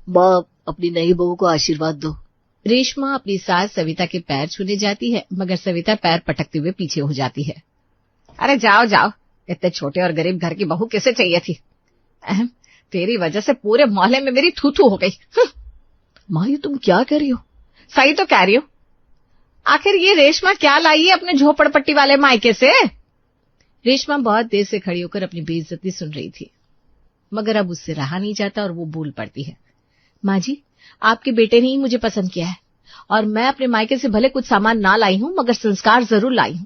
माँ, अपनी नई बहू को आशीर्वाद दो। रेशमा अपनी सास सविता के पैर छूने जाती है, मगर सविता पैर पटकते हुए पीछे हो जाती है। अरे जाओ जाओ, इतने छोटे और गरीब घर की बहू किसे चाहिए थी? अहम, तेरी वजह से पूरे मोहल्ले में मेरी थू थू हो गई। माँ, ये तुम क्या कह रही हो? सही तो कह रही हो। आखिर ये रेशमा क्या लाई है अपने झोपड़पट्टी वाले मायके से? रेशमा बहुत देर से खड़ी होकर अपनी बेइज्जती सुन रही थी, मगर अब उससे रहा नहीं जाता और वो बोल पड़ती है। माँ जी, आपके बेटे ने ही मुझे पसंद किया है और मैं अपने मायके से भले कुछ सामान ना लाई हूं, मगर संस्कार जरूर लाई हूं।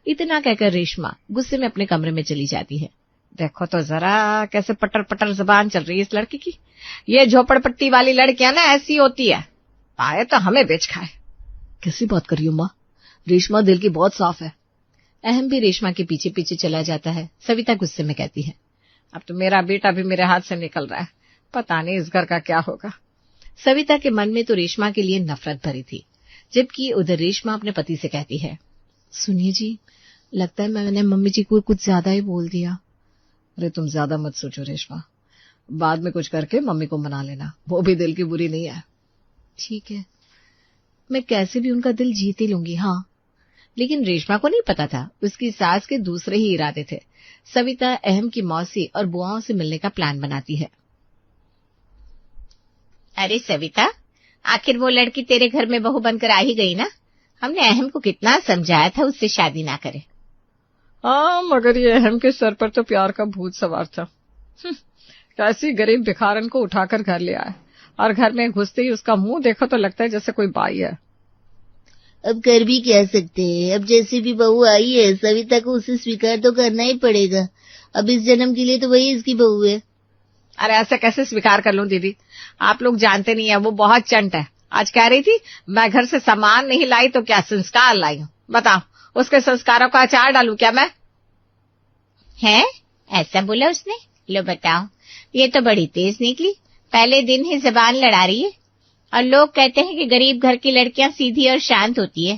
इतना कहकर रेशमा गुस्से में अपने कमरे में चली जाती है। देखो तो जरा कैसे पटर पटर जबान चल रही है इस लड़की की। ये झोपड़पट्टी वाली लड़कियां ना ऐसी होती है, पाए तो हमें बेच खाए। कैसी बात कर रही हो माँ? रेशमा दिल की बहुत साफ है। अहम भी रेशमा के पीछे पीछे चला जाता है। सविता गुस्से में कहती है, अब तो मेरा बेटा भी मेरे हाथ से निकल रहा है, पता नहीं इस घर का क्या होगा। सविता के मन में तो रेशमा के लिए नफरत भरी थी, जबकि उधर रेशमा अपने पति से कहती है, सुनिए जी, लगता है मैंने मम्मी जी को कुछ ज्यादा ही बोल दिया। अरे तुम ज्यादा मत सोचो रेशमा, बाद में कुछ करके मम्मी को मना लेना, वो भी दिल की बुरी नहीं है। ठीक है, मैं कैसे भी उनका दिल जीत ही लूंगी। हाँ, लेकिन रेशमा को नहीं पता था उसकी सास के दूसरे ही इरादे थे। सविता अहम की मौसी और बुआओं से मिलने का प्लान बनाती है। अरे सविता, आखिर वो लड़की तेरे घर में बहू बनकर आ ही गई ना? हमने अहम को कितना समझाया था उससे शादी ना करे। हाँ, मगर ये अहम के सर पर तो प्यार का भूत सवार था। कैसी गरीब भिखारन को उठाकर घर ले आया और घर में घुसते ही उसका मुंह देखो तो लगता है जैसे कोई बाई है। अब कर भी क्या सकते हैं, अब जैसी भी बहू आई है सविता को उसे स्वीकार तो करना ही पड़ेगा। अब इस जन्म के लिए तो वही इसकी बहू है। अरे ऐसे कैसे स्वीकार कर लूं दीदी, आप लोग जानते नहीं है वो बहुत चंट है। आज कह रही थी मैं घर से सामान नहीं लाई तो क्या संस्कार लाई हूं। बताओ, उसके संस्कारों का अचार डालूं क्या मैं? है ऐसा बोला उसने? लो बताओ, ये तो बड़ी तेज निकली, पहले दिन ही जबान लड़ा रही है। और लोग कहते हैं कि गरीब घर की लड़कियां सीधी और शांत होती है।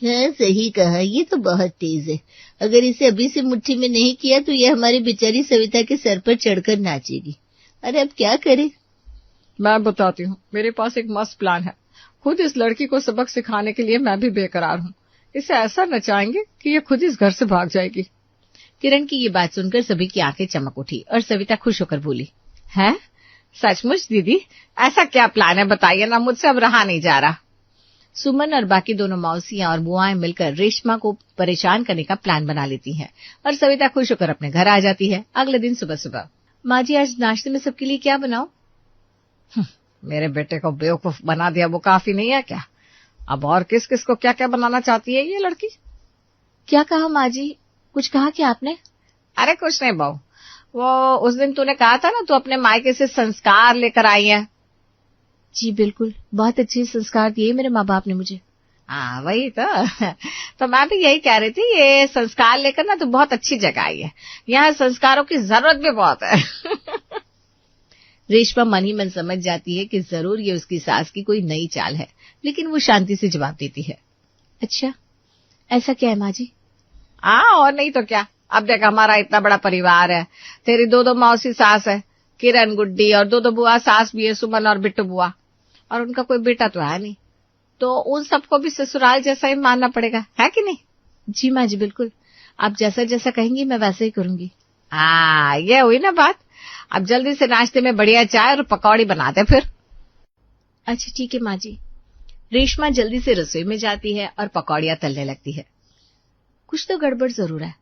हाँ, सही कहा, ये तो बहुत तेज है। अगर इसे अभी से मुट्ठी में नहीं किया तो ये हमारी बेचारी सविता के सर पर चढ़कर नाचेगी। अरे अब क्या करे? मैं बताती हूँ, मेरे पास एक मस्त प्लान है। खुद इस लड़की को सबक सिखाने के लिए मैं भी बेकरार हूँ। इसे ऐसा नचाएंगे कि ये खुद इस घर से भाग जाएगी। किरण की ये बात सुनकर सभी की आंखें चमक उठी और सविता खुश होकर बोली, है सचमुच दीदी? ऐसा क्या प्लान है, बताइए ना, मुझसे अब रहा नहीं जा रहा। सुमन और बाकी दोनों मौसियां और बुआएं मिलकर रेशमा को परेशान करने का प्लान बना लेती हैं और सविता खुश होकर अपने घर आ जाती है। अगले दिन सुबह सुबह, माँ जी आज नाश्ते में सबके लिए क्या बनाऊं? मेरे बेटे को बेवकूफ बना दिया वो काफी नहीं है क्या? अब और किस किस को क्या क्या बनाना चाहती है ये लड़की? क्या कहा माँ जी, कुछ कहा क्या आपने? अरे कुछ नहीं बहू, वो उस दिन तूने कहा था ना तू अपने मायके से संस्कार लेकर आई है। जी बिल्कुल, बहुत अच्छे संस्कार दिए मेरे माँ बाप ने मुझे। हाँ वही तो मैं भी यही कह रही थी, ये संस्कार लेकर ना तू बहुत अच्छी जगह आई है, यहाँ संस्कारों की जरूरत भी बहुत है। रेशमा मन ही मन समझ जाती है कि जरूर ये उसकी सास की कोई नई चाल है, लेकिन वो शांति से जवाब देती है, अच्छा ऐसा क्या है माँ जी? हाँ और नहीं तो क्या, अब देख हमारा इतना बड़ा परिवार है, तेरी दो दो मौसी सास है, किरण गुड्डी, और दो दो बुआ सास भी है, सुमन और बिट्टू बुआ, और उनका कोई बेटा तो है नहीं, तो उन सबको भी ससुराल जैसा ही मानना पड़ेगा, है कि नहीं? जी माँ जी बिल्कुल, आप जैसा जैसा कहेंगी मैं वैसा ही करूंगी। हाँ ये हुई ना बात, अब जल्दी से नाश्ते में बढ़िया चाय और पकौड़ी बनाते फिर। अच्छा ठीक है माँ जी। रेशमा जल्दी से रसोई में जाती है और पकौड़ियां तलने लगती है। कुछ तो गड़बड़ जरूर है,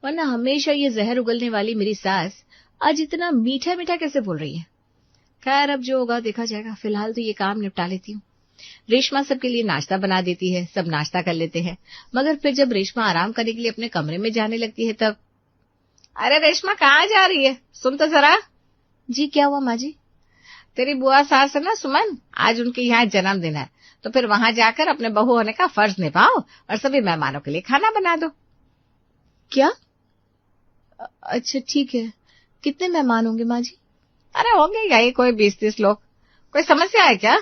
वरना हमेशा ये जहर उगलने वाली मेरी सास आज इतना मीठा मीठा कैसे बोल रही है। खैर अब जो होगा देखा जाएगा, फिलहाल तो ये काम निपटा लेती हूँ। रेशमा सबके लिए नाश्ता बना देती है, सब नाश्ता कर लेते हैं, मगर फिर जब रेशमा आराम करने के लिए अपने कमरे में जाने लगती है तब, अरे रेशमा कहाँ जा रही है, सुन तो जरा। जी क्या हुआ माँ जी? तेरी बुआ सास है ना सुमन, आज उनके यहाँ जन्मदिन है, तो फिर वहां जाकर अपने बहू होने का फर्ज निभाओ और सभी मेहमानों के लिए खाना बना दो। क्या? अच्छा ठीक है, कितने मेहमान होंगे माँ जी? अरे होंगे यही कोई 20-30 लोग। कोई समस्या है क्या?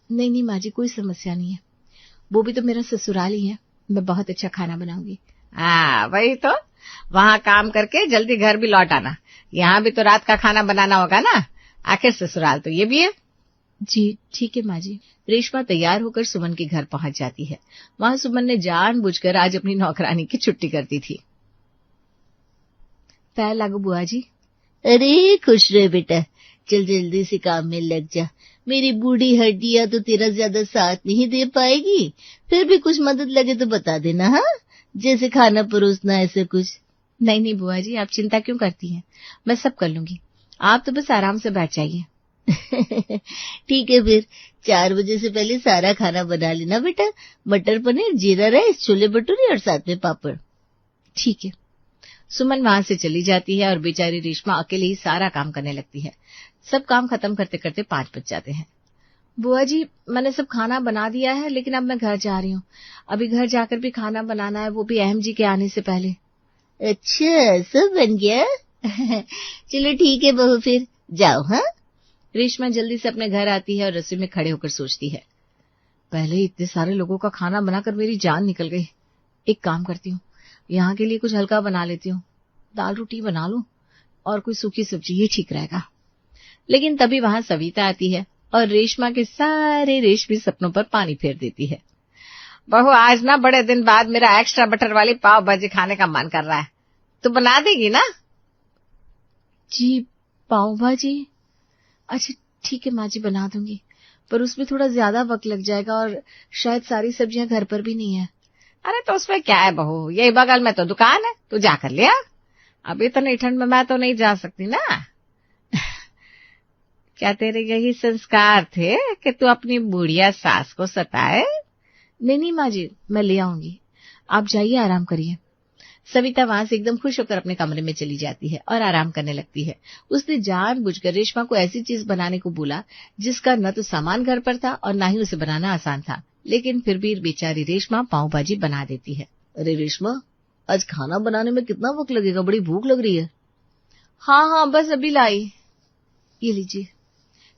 नहीं नहीं माँ जी, कोई समस्या नहीं है, वो भी तो मेरा ससुराल ही है, मैं बहुत अच्छा खाना बनाऊंगी। हाँ वही तो, वहाँ काम करके जल्दी घर भी लौट आना, यहाँ भी तो रात का खाना बनाना होगा ना, आखिर ससुराल तो ये भी है। जी ठीक है माँ जी। रेशमा तैयार होकर सुमन के घर पहुंच जाती है। वहां सुमन ने जानबूझकर आज अपनी नौकरानी की छुट्टी कर दी थी। पैर लागू बुआ जी। अरे खुश रहे बेटा, चल जल्दी से काम में लग जा। मेरी बूढ़ी हड्डियां तो तेरा ज्यादा साथ नहीं दे पाएगी, फिर भी कुछ मदद लगे तो बता देना। हाँ, जैसे खाना परोसना ऐसे कुछ। नहीं नहीं बुआ जी, आप चिंता क्यों करती हैं, मैं सब कर लूंगी, आप तो बस आराम से बैठ जाइए। ठीक है, फिर 4 बजे से पहले सारा खाना बना लेना बेटा। मटर पनीर, जीरा राइस, छोले भटूरे और साथ में पापड़। ठीक है। सुमन वहां से चली जाती है और बेचारी रेशमा अकेले ही सारा काम करने लगती है। सब काम खत्म करते करते 5 बज जाते हैं। बुआ जी, मैंने सब खाना बना दिया है, लेकिन अब मैं घर जा रही हूँ। अभी घर जाकर भी खाना बनाना है, वो भी अहम जी के आने से पहले। अच्छा, सब बन गया। चलो ठीक है बहू, फिर जाओ। हाँ। रेशमा जल्दी से अपने घर आती है और रसोई में खड़े होकर सोचती है, पहले ही इतने सारे लोगों का खाना बनाकर मेरी जान निकल गई। एक काम करती हूँ, यहाँ के लिए कुछ हल्का बना लेती हूँ, दाल रोटी बना लूं और कोई सूखी सब्जी, ये ठीक रहेगा। लेकिन तभी वहां सविता आती है और रेशमा के सारे रेशमी सपनों पर पानी फेर देती है। बहू, आज ना बड़े दिन बाद मेरा एक्स्ट्रा बटर वाली पाव भाजी खाने का मन कर रहा है, तो बना देगी ना? जी, पाव भाजी? अच्छा ठीक है माँ जी, बना दूंगी, पर उसमें थोड़ा ज्यादा वक्त लग जाएगा और शायद सारी सब्जियां घर पर भी नहीं है। अरे तो उसमें क्या है बहू, यही बगल में तो दुकान है, तू जाकर ले आ। अब इतनी ठंड में मैं तो नहीं जा सकती ना। क्या तेरे यही संस्कार थे कि तू अपनी बुढ़िया सास को सताए? नहीं नहीं माँ जी, मैं ले आऊंगी, आप जाइए, आराम करिए। सविता वहां से एकदम खुश होकर अपने कमरे में चली जाती है और आराम करने लगती है। उसने जानबूझकर रेशमा को ऐसी चीज बनाने को बोला जिसका न तो सामान घर पर था और न ही उसे बनाना आसान था, लेकिन फिर भी बेचारी रेशमा पाव भाजी बना देती है। अरे रेशमा, आज खाना बनाने में कितना वक्त लगेगा, बड़ी भूख लग रही है। हाँ हाँ, बस अभी लाई, ये लीजिए।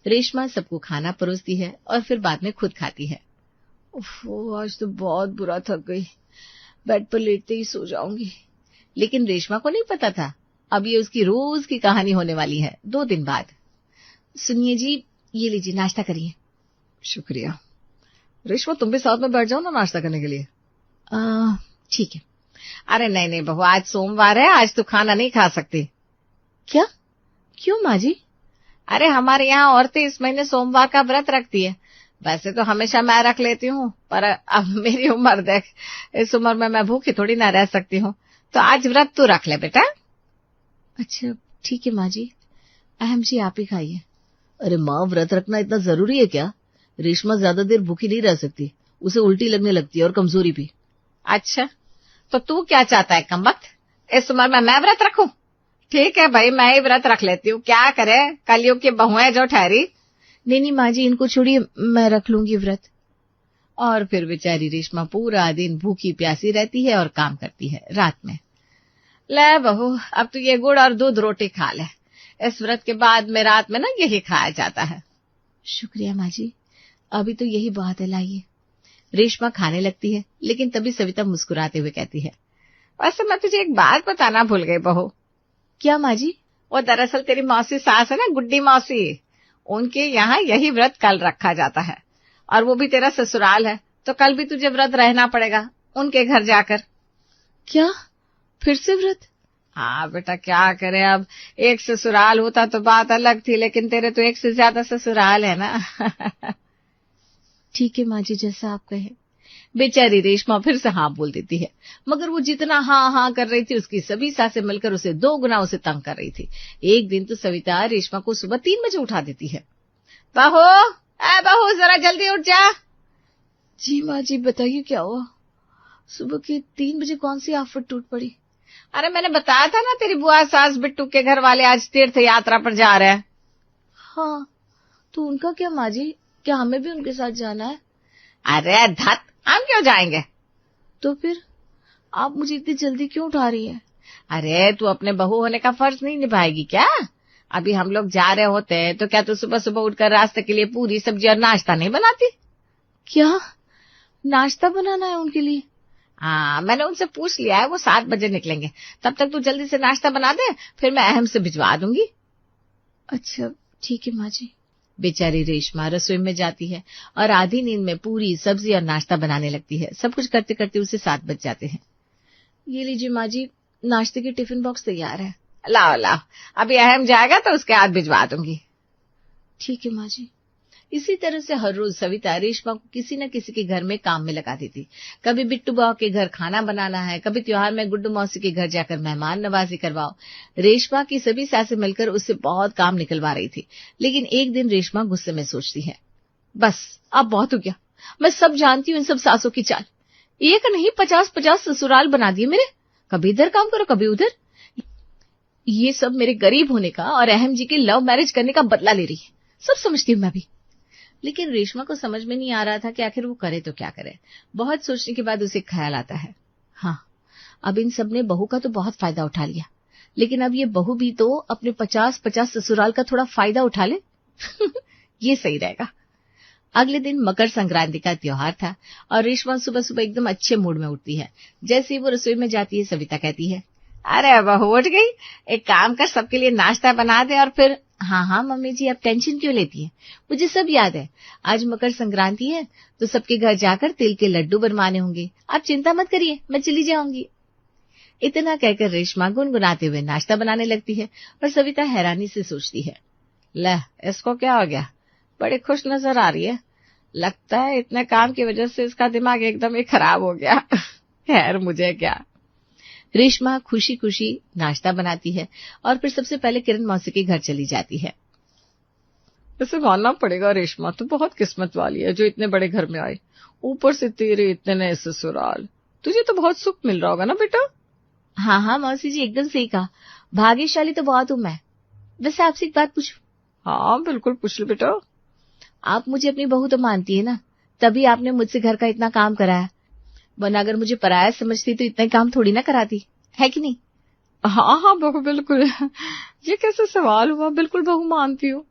रेशमा सबको खाना परोसती है और फिर बाद में खुद खाती है। ओह, आज तो बहुत बुरा थक गई, बेड पर लेटते ही सो जाऊंगी। लेकिन रेशमा को नहीं पता था, अब ये उसकी रोज की कहानी होने वाली है 2 दिन बाद। सुनिए जी, ये लीजिए, नाश्ता करिए। शुक्रिया। रेशमा, तुम भी साथ में बैठ जाओ ना नाश्ता करने के लिए। ठीक है। अरे नहीं नहीं बहू, आज सोमवार है, आज तो खाना नहीं खा सकती। क्या? क्यों माँ जी? अरे हमारे यहाँ औरतें इस महीने सोमवार का व्रत रखती है। वैसे तो हमेशा मैं रख लेती हूँ, पर अब मेरी उम्र देख, इस उम्र में मैं भूखी थोड़ी ना रह सकती हूँ, तो आज व्रत तू रख ले बेटा। अच्छा ठीक है माँ जी, अहम जी आप ही खाइए। अरे माँ, व्रत रखना इतना जरूरी है क्या? रेशमा ज्यादा देर भूखी नहीं रह सकती, उसे उल्टी लगने लगती है और कमजोरी भी। अच्छा, तो तू क्या चाहता है कमबख्त, इस उम्र में मैं व्रत रखूं? ठीक है भाई, मैं ही व्रत रख लेती हूँ, क्या करे, कलयुग की बहुएं जो ठहरी। नहीं माँ जी, इनको छोड़िए, मैं रख लूंगी व्रत। और फिर बेचारी रेशमा पूरा दिन भूखी प्यासी रहती है और काम करती है। रात में, ले बहू, अब तो ये गुड़ और दूध रोटी खा ले, इस व्रत के बाद में रात में ना यही खाया जाता है। शुक्रिया माँ जी, अभी तो यही बात है, लाइए। रेशमा खाने लगती है, लेकिन तभी सविता मुस्कुराते हुए कहती है, वैसे मैं तुझे एक बात बताना भूल गई बहू। क्या माँ जी? वो दरअसल तेरी मौसी सास है ना, गुड्डी मौसी, उनके यहाँ यही व्रत कल रखा जाता है, और वो भी तेरा ससुराल है, तो कल भी तुझे व्रत रहना पड़ेगा उनके घर जाकर। क्या, फिर से व्रत? हाँ बेटा, क्या करे, अब एक ससुराल होता तो बात अलग थी, लेकिन तेरे तो एक से ज्यादा ससुराल है ना। ठीक है माँ जी, जैसा आप कहे। बेचारी रेशमा फिर से हाँ बोल देती है, मगर वो जितना हाँ हाँ कर रही थी, उसकी सभी सासें मिलकर उसे 2 गुना उसे तंग कर रही थी। एक दिन तो सविता रेशमा को सुबह 3 बजे उठा देती है। बहू, बहू, जरा जल्दी उठ जा। जी माँ जी, बताइए क्या हुआ? सुबह के 3 बजे कौन सी आफत टूट पड़ी? अरे मैंने बताया था ना, तेरी बुआ सास बिट्टू के घर वाले आज तीर्थ यात्रा पर जा रहे हैं। हाँ, तो उनका क्या माँ जी, क्या हमें भी उनके साथ जाना है? अरे धत, हम क्यों जाएंगे? तो फिर आप मुझे इतनी जल्दी क्यों उठा रही हैं? अरे तू अपने बहू होने का फर्ज नहीं निभाएगी क्या? अभी हम लोग जा रहे होते हैं तो क्या तू सुबह सुबह उठकर रास्ते के लिए पूरी सब्जी और नाश्ता नहीं बनाती? क्या, नाश्ता बनाना है उनके लिए? हाँ, मैंने उनसे पूछ लिया है, वो 7 बजे निकलेंगे, तब तक तू जल्दी से नाश्ता बना दे, फिर मैं अहम से भिजवा दूंगी। अच्छा ठीक है माँ जी। बेचारी रेशमा रसोई में जाती है और आधी नींद में पूरी सब्जी और नाश्ता बनाने लगती है। सब कुछ करते करते उसे 7 बज जाते हैं। ये लीजिए माँ जी, नाश्ते की टिफिन बॉक्स तैयार है। लाओ लाओ, अभी अहम जाएगा तो उसके हाथ भिजवा दूंगी। ठीक है माँ जी। इसी तरह से हर रोज सविता रेशमा को किसी न किसी के घर में काम में लगा देती। कभी बिट्टू बाव के घर खाना बनाना है, कभी त्योहार में गुड्डू मौसी के घर जाकर मेहमान नवाजी करवाओ। रेशमा की सभी सासें मिलकर उससे बहुत काम निकलवा रही थी। लेकिन एक दिन रेशमा गुस्से में सोचती है, बस अब बहुत हो गया। मैं सब जानती हूँ इन सब सासों की चाल। एक नहीं 50-50 ससुराल बना दिए मेरे। कभी इधर काम करो, कभी उधर। ये सब मेरे गरीब होने का और अहम जी के लव मैरिज करने का बदला ले रही है। सब समझती हूँ मैं भी। लेकिन रेशमा को समझ में नहीं आ रहा था कि आखिर वो करे तो क्या करे। बहुत सोचने के बाद उसे ख्याल आता है, हाँ, अब इन सब ने बहू का तो बहुत फायदा उठा लिया, लेकिन अब ये बहू भी तो अपने 50-50 ससुराल का थोड़ा फायदा उठा ले। ये सही रहेगा। अगले दिन मकर संक्रांति का त्योहार था और रेशमा सुबह सुबह एकदम अच्छे मूड में उठती है। जैसे ही वो रसोई में जाती है, सविता कहती है, अरे बहू उठ गई, एक काम कर, सबके लिए नाश्ता बना दे और फिर। हाँ हाँ मम्मी जी, आप टेंशन क्यों लेती हैं? मुझे सब याद है। आज मकर संक्रांति है तो सबके घर जाकर तिल के लड्डू बनवाने होंगे। आप चिंता मत करिए, मैं चली जाऊंगी। इतना कहकर रेशमा गुनगुनाते हुए नाश्ता बनाने लगती है और सविता हैरानी से सोचती है, ले इसको क्या हो गया, बड़ी खुश नजर आ रही है। लगता है इतने काम की वजह से इसका दिमाग एकदम ही खराब हो गया। खैर मुझे क्या। रेशमा खुशी खुशी नाश्ता बनाती है और फिर सबसे पहले किरण मौसी के घर चली जाती है। इसे मानना पड़ेगा, रेशमा तो बहुत किस्मत वाली है जो इतने बड़े घर में आई। ऊपर से तेरे इतने नए ससुराल, तुझे तो बहुत सुख मिल रहा होगा ना बेटा। हाँ हाँ मौसी जी, एकदम सही कहा। भाग्यशाली तो बहुत हूँ मैं। वैसे आपसे एक बात पूछूं? हाँ बिल्कुल पूछ लो बेटा। आप मुझे अपनी बहू तो मानती है ना, तभी आपने मुझसे घर का इतना काम कराया, वरना अगर मुझे पराया समझती तो इतना काम थोड़ी ना कराती, है कि नहीं? हाँ हाँ बहू बिल्कुल। ये कैसे सवाल हुआ, बिल्कुल बहू मानती हूँ।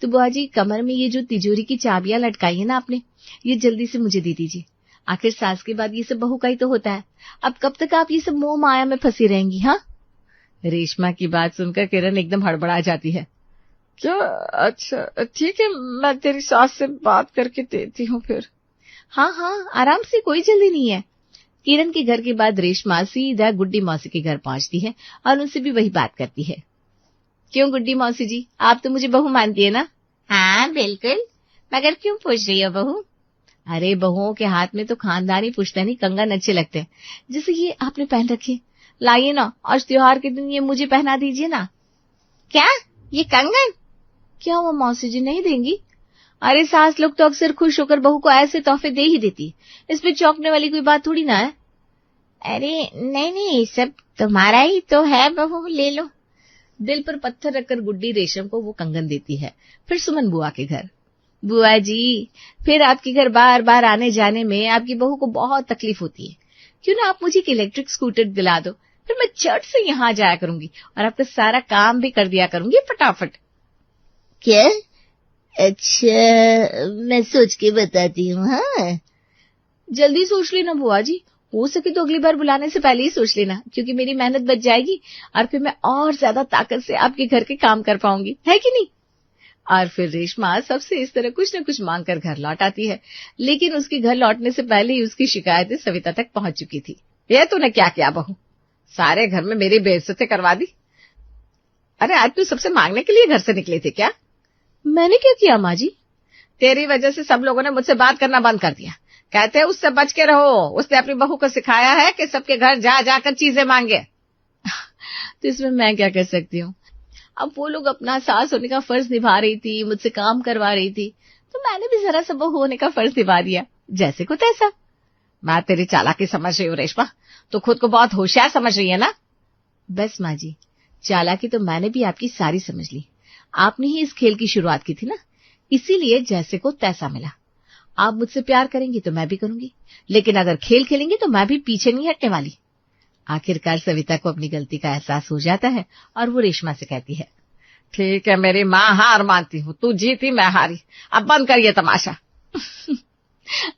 तो बुआ जी, कमर में ये जो तिजोरी की चाबियां लटकाई है ना आपने, ये जल्दी से मुझे दे दीजिए। आखिर सास के बाद ये सब बहू का ही तो होता है। अब कब तक आप ये सब मोह माया में फंसी रहेंगी? हाँ। रेशमा की बात सुनकर किरण एकदम हड़बड़ा जाती है। क्या? अच्छा ठीक है, मैं तेरी सास से बात करके देती हूँ फिर। हाँ हाँ आराम से, कोई जल्दी नहीं है। किरण के घर के बाद रेशमा सीधा गुड्डी मौसी के घर पहुंचती है और उनसे भी वही बात करती है। क्यों गुड्डी मौसी जी, आप तो मुझे बहू मानती है ना? हाँ बिल्कुल, मगर क्यों पूछ रही हो बहू? अरे बहुओं के हाथ में तो खानदानी पुश्तैनी कंगन अच्छे लगते हैं, जैसे ये आपने पहन रखे। लाइए ना, आज त्योहार के दिन ये मुझे पहना दीजिए ना। क्या? ये कंगन? क्या हुआ मौसी जी, नहीं देंगी? अरे सास लोग तो अक्सर खुश होकर बहू को ऐसे तोहफे दे ही देती, इसमें चौंकने वाली कोई बात थोड़ी ना है। अरे नहीं नहीं, सब तुम्हारा ही तो है बहू, ले लो। दिल पर पत्थर रखकर गुड्डी रेशम को वो कंगन देती है। फिर सुमन बुआ के घर। बुआ जी, फिर आपके घर बार बार आने जाने में आपकी बहू को बहुत तकलीफ होती है, क्यों ना आप मुझे एक इलेक्ट्रिक स्कूटर दिला दो, फिर मैं चट से यहाँ जाया करूंगी और आपका सारा काम भी कर दिया करूंगी फटाफट। क्या? अच्छा, मैं सोच के बताती हूँ। हाँ जल्दी सोच लेना बुआ जी, हो सके तो अगली बार बुलाने से पहले ही सोच लेना, क्योंकि मेरी मेहनत बच जाएगी और फिर मैं और ज्यादा ताकत से आपके घर के काम कर पाऊंगी, है कि नहीं? और फिर रेशमा सबसे इस तरह कुछ न कुछ मांग कर घर लौट आती है। लेकिन उसके घर लौटने से पहले ही उसकी शिकायतें सविता तक पहुंच चुकी थी। ये तूने क्या किया बहू, सारे घर में मेरी बेइज्जती करवा दी। अरे आज तू सबसे मांगने के लिए घर से निकली थी क्या? मैंने क्या किया माँ जी? तेरी वजह से सब लोगों ने मुझसे बात करना बंद कर दिया। कहते हैं उससे बच के रहो, उसने अपनी बहू को सिखाया है कि सबके घर जा जाकर चीजें मांगे। तो इसमें मैं क्या कर सकती हूँ? अब वो लोग अपना सास होने का फर्ज निभा रही थी, मुझसे काम करवा रही थी, तो मैंने भी जरा सा बहू होने का फर्ज निभा दिया, जैसे को तैसा। मैं तेरी चालाकी समझ रही हूँ रेशमा, तो खुद को बहुत होशियार समझ रही है ना? बस माँ जी, चालाकी तो मैंने भी आपकी सारी समझ ली। आपने ही इस खेल की शुरुआत की थी ना, इसीलिए जैसे को तैसा मिला। आप मुझसे प्यार करेंगी तो मैं भी करूंगी, लेकिन अगर खेल खेलेंगी तो मैं भी पीछे नहीं हटने वाली। आखिरकार सविता को अपनी गलती का एहसास हो जाता है और वो रेशमा से कहती है, ठीक है मेरी माँ, हार मानती हूँ, तू जीती मैं हारी, अब बंद करिए तमाशा।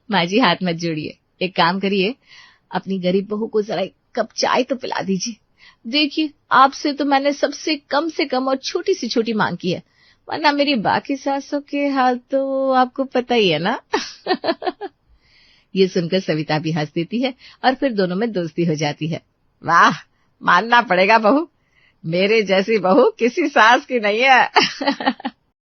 माँ जी हाथ मत जोड़िए, एक काम करिए, अपनी गरीब बहू को जरा एक कप चाय तो पिला दीजिए। देखिए आपसे तो मैंने सबसे कम से कम और छोटी सी छोटी मांग की है, वरना मेरी बाकी सासों के हाल तो आपको पता ही है ना। ये सुनकर सविता भी हंस देती है और फिर दोनों में दोस्ती हो जाती है। वाह, मानना पड़ेगा बहू, मेरे जैसी बहू किसी सास की नहीं है।